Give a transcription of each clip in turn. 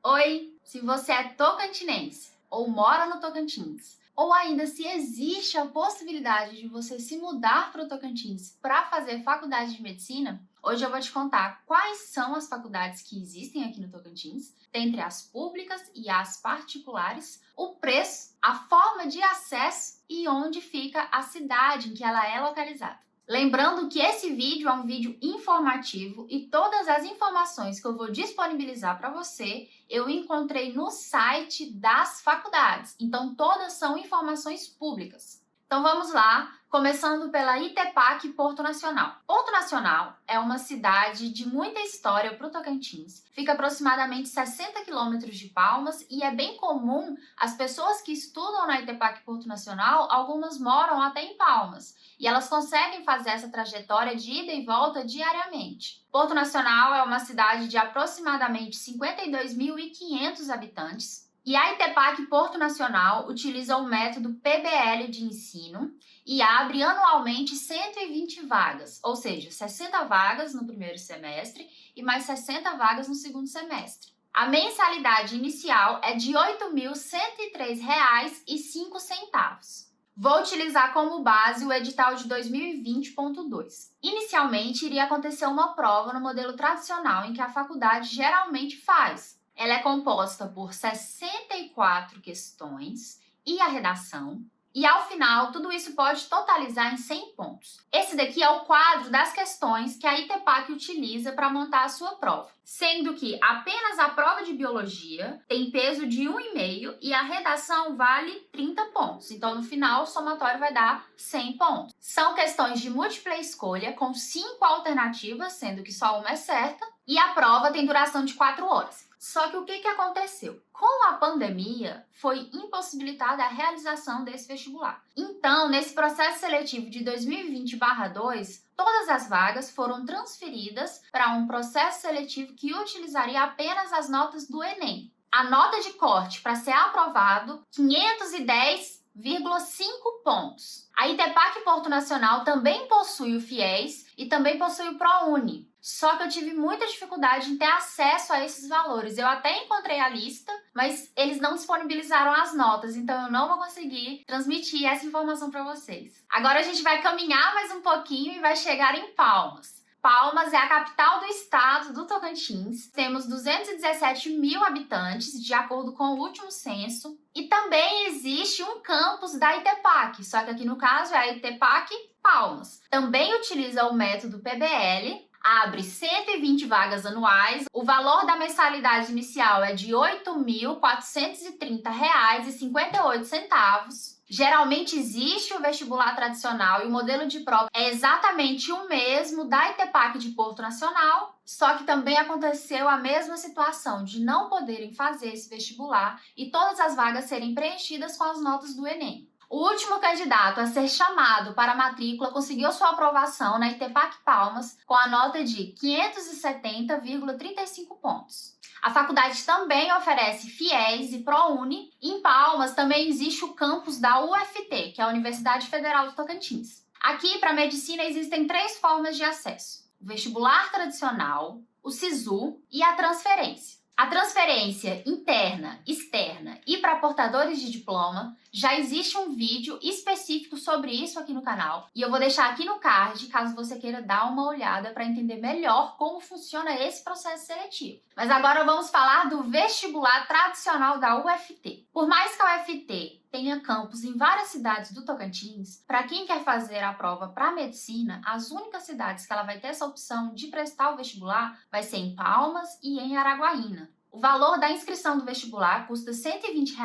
Oi, se você é tocantinense ou mora no Tocantins, ou ainda se existe a possibilidade de você se mudar para o Tocantins para fazer faculdade de medicina, hoje eu vou te contar quais são as faculdades que existem aqui no Tocantins, dentre as públicas e as particulares, o preço, a forma de acesso e onde fica a cidade em que ela é localizada. Lembrando que esse vídeo é um vídeo informativo e todas as informações que eu vou disponibilizar para você, eu encontrei no site das faculdades. Então, todas são informações públicas. Então, vamos lá, começando pela ITEPAC Porto Nacional. Porto Nacional é uma cidade de muita história para o Tocantins. Fica aproximadamente 60 quilômetros de Palmas e é bem comum as pessoas que estudam na ITEPAC Porto Nacional, algumas moram até em Palmas. E elas conseguem fazer essa trajetória de ida e volta diariamente. Porto Nacional é uma cidade de aproximadamente 52.500 habitantes. E a ITEPAC Porto Nacional utiliza o método PBL de ensino e abre anualmente 120 vagas, ou seja, 60 vagas no primeiro semestre e mais 60 vagas no segundo semestre. A mensalidade inicial é de R$ 8.103,05. Vou utilizar como base o edital de 2020.2. Inicialmente, iria acontecer uma prova no modelo tradicional em que a faculdade geralmente faz. Ela é composta por 64 questões e a redação. E ao final, tudo isso pode totalizar em 100 pontos. Esse daqui é o quadro das questões que a ITEPAC utiliza para montar a sua prova. Sendo que apenas a prova de biologia tem peso de 1,5 e a redação vale 30 pontos. Então, no final, o somatório vai dar 100 pontos. São questões de múltipla escolha com 5 alternativas, sendo que só uma é certa. E a prova tem duração de 4 horas. Só que o que aconteceu? Com a pandemia, foi impossibilitada a realização desse vestibular. Então, nesse processo seletivo de 2020/2, todas as vagas foram transferidas para um processo seletivo que utilizaria apenas as notas do Enem. A nota de corte para ser aprovado, 510,5 pontos. A ITEPAC Porto Nacional também possui o FIES e também possui o ProUni. Só que eu tive muita dificuldade em ter acesso a esses valores. Eu até encontrei a lista, mas eles não disponibilizaram as notas, então eu não vou conseguir transmitir essa informação para vocês. Agora a gente vai caminhar mais um pouquinho e vai chegar em Palmas. Palmas é a capital do estado do Tocantins. Temos 217 mil habitantes, de acordo com o último censo. E também existe um campus da ITEPAC, só que aqui no caso é a ITEPAC Palmas. Também utiliza o método PBL, abre 120 vagas anuais. O valor da mensalidade inicial é de R$ 8.430,58. Geralmente existe o vestibular tradicional e o modelo de prova é exatamente o mesmo da ITEPAC de Porto Nacional, só que também aconteceu a mesma situação de não poderem fazer esse vestibular e todas as vagas serem preenchidas com as notas do Enem. O último candidato a ser chamado para a matrícula conseguiu sua aprovação na ITEPAC Palmas com a nota de 570,35 pontos. A faculdade também oferece FIES e ProUni. Em Palmas também existe o campus da UFT, que é a Universidade Federal do Tocantins. Aqui, para medicina, existem 3 formas de acesso: o vestibular tradicional, o SISU e a transferência. A transferência interna, externa e para portadores de diploma, já existe um vídeo específico sobre isso aqui no canal. E eu vou deixar aqui no card, caso você queira dar uma olhada para entender melhor como funciona esse processo seletivo. Mas agora vamos falar do vestibular tradicional da UFT. Por mais que a UFT tenha campus em várias cidades do Tocantins, para quem quer fazer a prova para medicina, as únicas cidades que ela vai ter essa opção de prestar o vestibular vai ser em Palmas e em Araguaína. O valor da inscrição do vestibular custa R$ 120.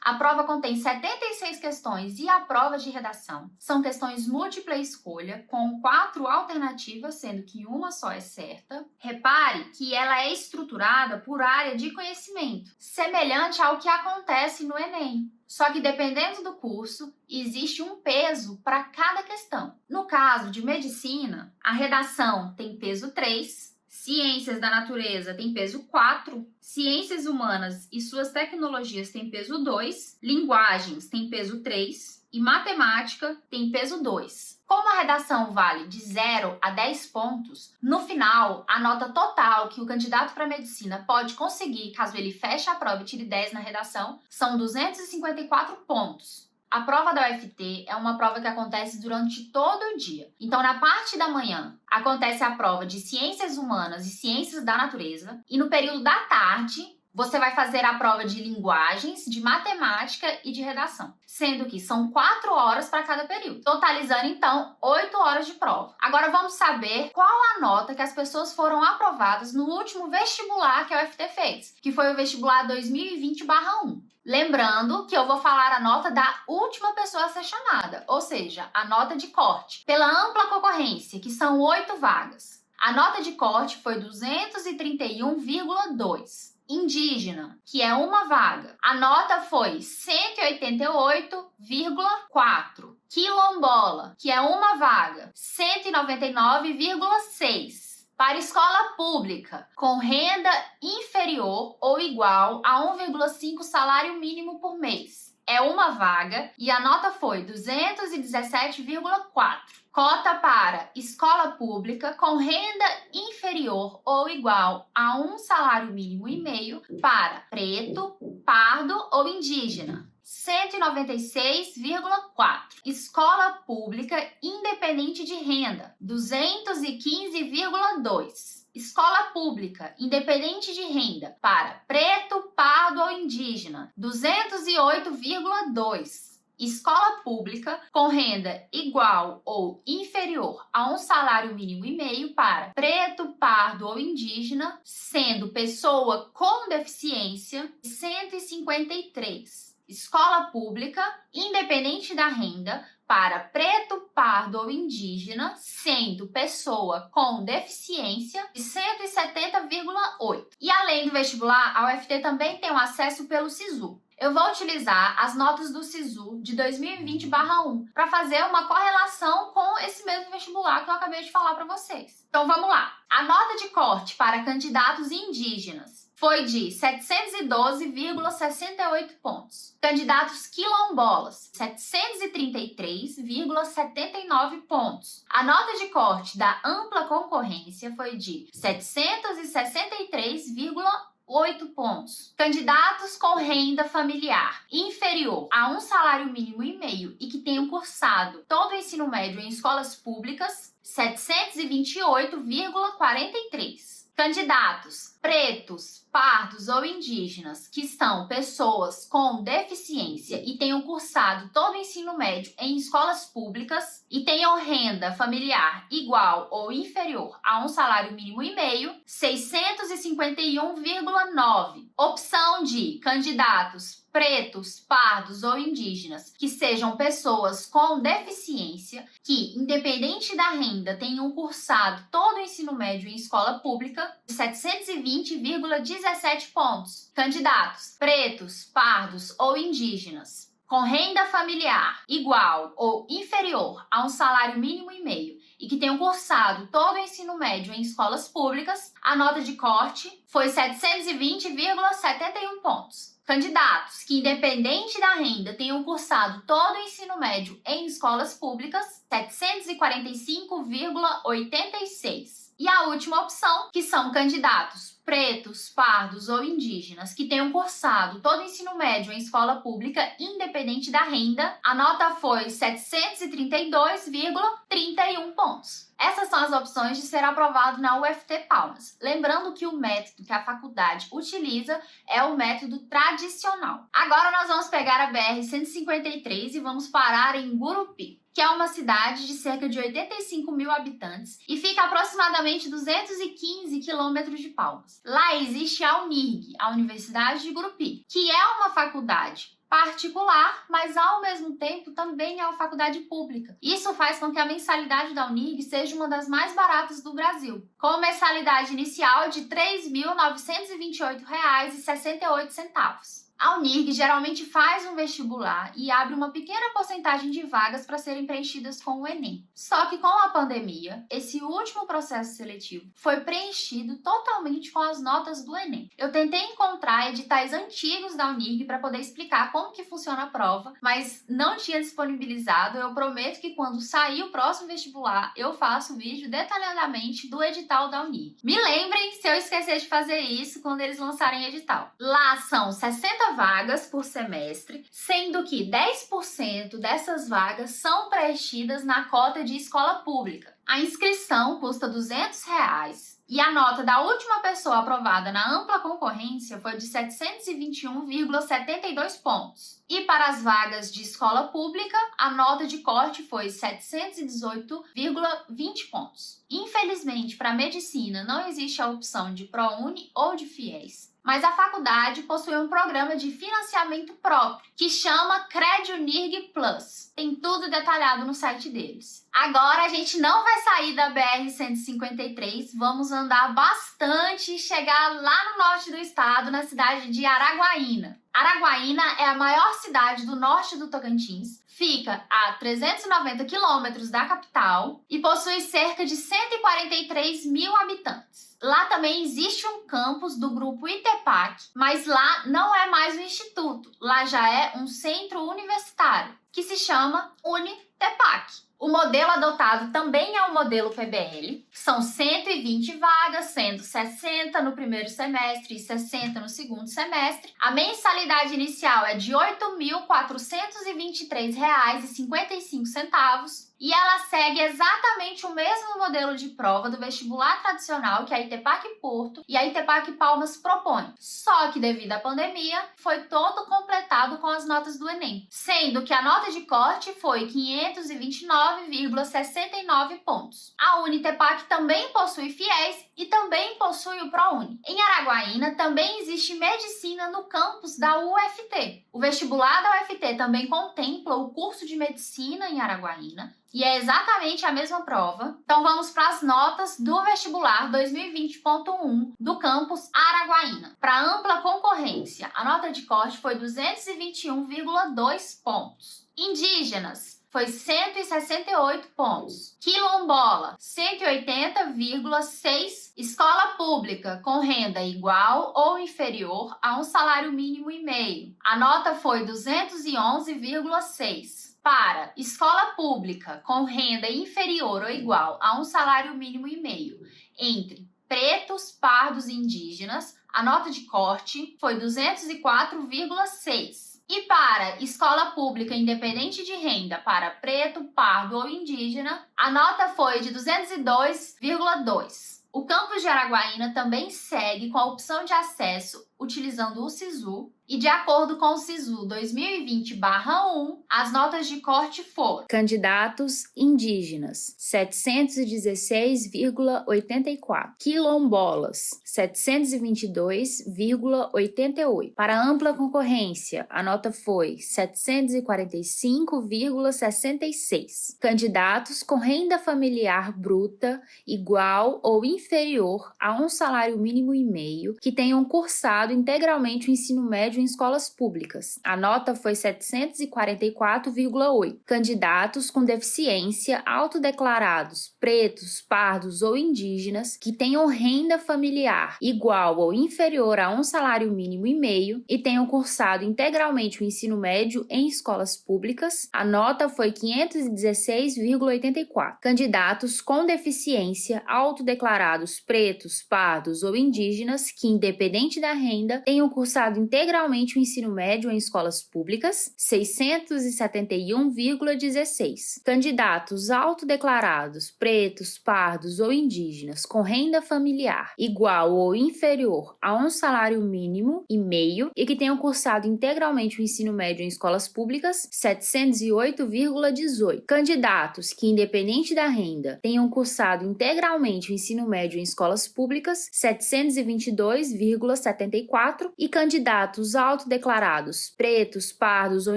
A prova contém 76 questões e a prova de redação. São questões múltipla escolha, com 4 alternativas, sendo que uma só é certa. Repare que ela é estruturada por área de conhecimento, semelhante ao que acontece no Enem. Só que dependendo do curso, existe um peso para cada questão. No caso de medicina, a redação tem peso 3, Ciências da natureza tem peso 4, ciências humanas e suas tecnologias tem peso 2, linguagens tem peso 3 e matemática tem peso 2. Como a redação vale de 0 a 10 pontos, no final, a nota total que o candidato para medicina pode conseguir caso ele feche a prova e tire 10 na redação são 254 pontos. A prova da UFT é uma prova que acontece durante todo o dia. Então, na parte da manhã, acontece a prova de Ciências Humanas e Ciências da Natureza, e no período da tarde, você vai fazer a prova de linguagens, de matemática e de redação, sendo que são 4 horas para cada período, totalizando então 8 horas de prova. Agora vamos saber qual a nota que as pessoas foram aprovadas no último vestibular que a UFT fez, que foi o vestibular 2020/1. Lembrando que eu vou falar a nota da última pessoa a ser chamada, ou seja, a nota de corte, pela ampla concorrência, que são 8 vagas. A nota de corte foi 231,2. Indígena, que é uma vaga, a nota foi 188,4. Quilombola, que é uma vaga, 199,6. Para escola pública, com renda inferior ou igual a 1,5 salário mínimo por mês, é uma vaga e a nota foi 217,4. Cota para escola pública com renda inferior ou igual a 1 salário mínimo e meio para preto, pardo ou indígena, 196,4. Escola pública independente de renda, 215,2. Escola pública independente de renda para preto, pardo ou indígena, 208,2. Escola pública com renda igual ou inferior a 1 salário mínimo e meio para preto, pardo ou indígena, sendo pessoa com deficiência, 153. Escola pública independente da renda para preto, pardo ou indígena, sendo pessoa com deficiência, de 170,8. E além do vestibular, a UFT também tem um acesso pelo SISU. Eu vou utilizar as notas do SISU de 2020/1 para fazer uma correlação com esse mesmo vestibular que eu acabei de falar para vocês. Então vamos lá. A nota de corte para candidatos indígenas foi de 712,68 pontos. Candidatos quilombolas, 733,79 pontos. A nota de corte da ampla concorrência foi de 763,8 pontos. Candidatos com renda familiar inferior a 1 salário mínimo e meio e que tenham cursado todo o ensino médio em escolas públicas, 728,43. Candidatos pretos, pardos ou indígenas que são pessoas com deficiência e tenham cursado todo o ensino médio em escolas públicas e tenham renda familiar igual ou inferior a 1 salário mínimo e meio, 651,9. Opção de candidatos pretos, pardos ou indígenas que sejam pessoas com deficiência que, independente da renda, tenham cursado todo o ensino médio em escola pública, 720,17 pontos. Candidatos pretos, pardos ou indígenas com renda familiar igual ou inferior a 1 salário mínimo e meio e que tenham cursado todo o ensino médio em escolas públicas, a nota de corte foi 720,71 pontos. Candidatos que, independente da renda, tenham cursado todo o ensino médio em escolas públicas, 745,86. E a última opção, que são candidatos pretos, pardos ou indígenas que tenham cursado todo o ensino médio em escola pública, independente da renda, a nota foi 732,31 pontos. Essas são as opções de ser aprovado na UFT Palmas. Lembrando que o método que a faculdade utiliza é o método tradicional. Agora nós vamos pegar a BR-153 e vamos parar em Gurupi, que é uma cidade de cerca de 85 mil habitantes e fica a aproximadamente 215 quilômetros de Palmas. Lá existe a UNIRG, a Universidade de Gurupi, que é uma faculdade particular, mas ao mesmo tempo também é uma faculdade pública. Isso faz com que a mensalidade da UNIRG seja uma das mais baratas do Brasil, com mensalidade inicial de R$ 3.928,68. A Unirg geralmente faz um vestibular e abre uma pequena porcentagem de vagas para serem preenchidas com o Enem. Só que com a pandemia, esse último processo seletivo foi preenchido totalmente com as notas do Enem. Eu tentei encontrar editais antigos da Unirg para poder explicar como que funciona a prova, mas não tinha disponibilizado. Eu prometo que quando sair o próximo vestibular, eu faço um vídeo detalhadamente do edital da Unirg. Me lembrem se eu esquecer de fazer isso quando eles lançarem edital. Lá são 60 vagas por semestre, sendo que 10% dessas vagas são preenchidas na cota de escola pública. A inscrição custa R$ 200 e a nota da última pessoa aprovada na ampla concorrência foi de 721,72 pontos. E para as vagas de escola pública, a nota de corte foi 718,20 pontos. Infelizmente, para medicina não existe a opção de ProUni ou de FIES. Mas a faculdade possui um programa de financiamento próprio, que chama CredUnirg Plus. Tem tudo detalhado no site deles. Agora a gente não vai sair da BR-153, vamos andar bastante e chegar lá no norte do estado, na cidade de Araguaína. Araguaína é a maior cidade do norte do Tocantins, fica a 390 quilômetros da capital e possui cerca de 143 mil habitantes. Lá também existe um campus do grupo ITEPAC, mas lá não é mais um instituto, lá já é um centro universitário, que se chama UniTEPAC. O modelo adotado também é o modelo PBL. São 120 vagas, sendo 60 no primeiro semestre e 60 no segundo semestre. A mensalidade inicial é de R$ 8.423,55 e ela segue exatamente o mesmo modelo de prova do vestibular tradicional que a ITEPAC Porto e a ITEPAC Palmas propõem. Só que devido à pandemia, foi todo completado com as notas do Enem, sendo que a nota de corte foi 529,69 pontos. A UniTEPAC também possui FIES e também possui o ProUni. Em Araguaína também existe medicina no campus da UFT. O vestibular da UFT também contempla o curso de medicina em Araguaína, e é exatamente a mesma prova. Então vamos para as notas do vestibular 2020.1 do campus Araguaína. Para ampla concorrência, a nota de corte foi 221,2 pontos. Indígenas foi 168 pontos. Quilombola, 180,6. Escola pública com renda igual ou inferior a um salário mínimo e meio. A nota foi 211,6. Para escola pública com renda inferior ou igual a um salário mínimo e meio entre pretos, pardos e indígenas, a nota de corte foi 204,6. E para escola pública independente de renda para preto, pardo ou indígena, a nota foi de 202,2. O campus de Araguaína também segue com a opção de acesso utilizando o SISU, e de acordo com o SISU 2020/1, as notas de corte foram: candidatos indígenas, 716,84. Quilombolas, 722,88. Para ampla concorrência, a nota foi 745,66. Candidatos com renda familiar bruta igual ou inferior a um salário mínimo e meio que tenham cursado integralmente o ensino médio em escolas públicas. A nota foi 744,8. Candidatos com deficiência autodeclarados, pretos, pardos ou indígenas que tenham renda familiar igual ou inferior a um salário mínimo e meio e tenham cursado integralmente o ensino médio em escolas públicas. A nota foi 516,84. Candidatos com deficiência autodeclarados, pretos, pardos ou indígenas que, independente da renda, tenham cursado integralmente o ensino médio em escolas públicas, 671,16. Candidatos autodeclarados, pretos, pardos ou indígenas com renda familiar igual ou inferior a um salário mínimo e meio e que tenham cursado integralmente o ensino médio em escolas públicas, 708,18. Candidatos que, independente da renda, tenham cursado integralmente o ensino médio em escolas públicas, 722,74. 2024, e candidatos autodeclarados pretos, pardos ou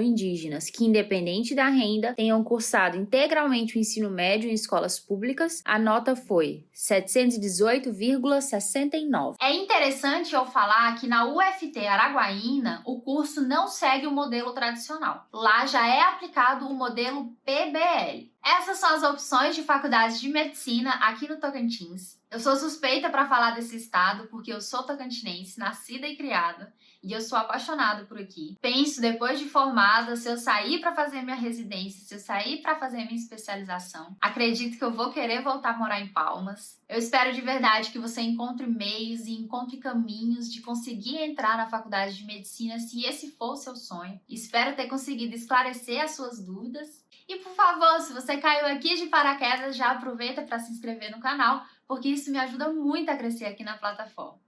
indígenas que, independente da renda, tenham cursado integralmente o ensino médio em escolas públicas, a nota foi 718,69. É interessante eu falar que na UFT Araguaína, o curso não segue o modelo tradicional. Lá já é aplicado o modelo PBL. Essas são as opções de faculdades de medicina aqui no Tocantins. Eu sou suspeita para falar desse estado porque eu sou tocantinense, nascida e criada, e eu sou apaixonada por aqui. Penso, depois de formada, se eu sair para fazer minha residência, se eu sair para fazer minha especialização, acredito que eu vou querer voltar a morar em Palmas. Eu espero de verdade que você encontre meios e encontre caminhos de conseguir entrar na faculdade de medicina se esse for o seu sonho. Espero ter conseguido esclarecer as suas dúvidas. E por favor, se você caiu aqui de paraquedas, já aproveita para se inscrever no canal, porque isso me ajuda muito a crescer aqui na plataforma.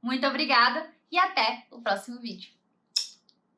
Muito obrigada e até o próximo vídeo.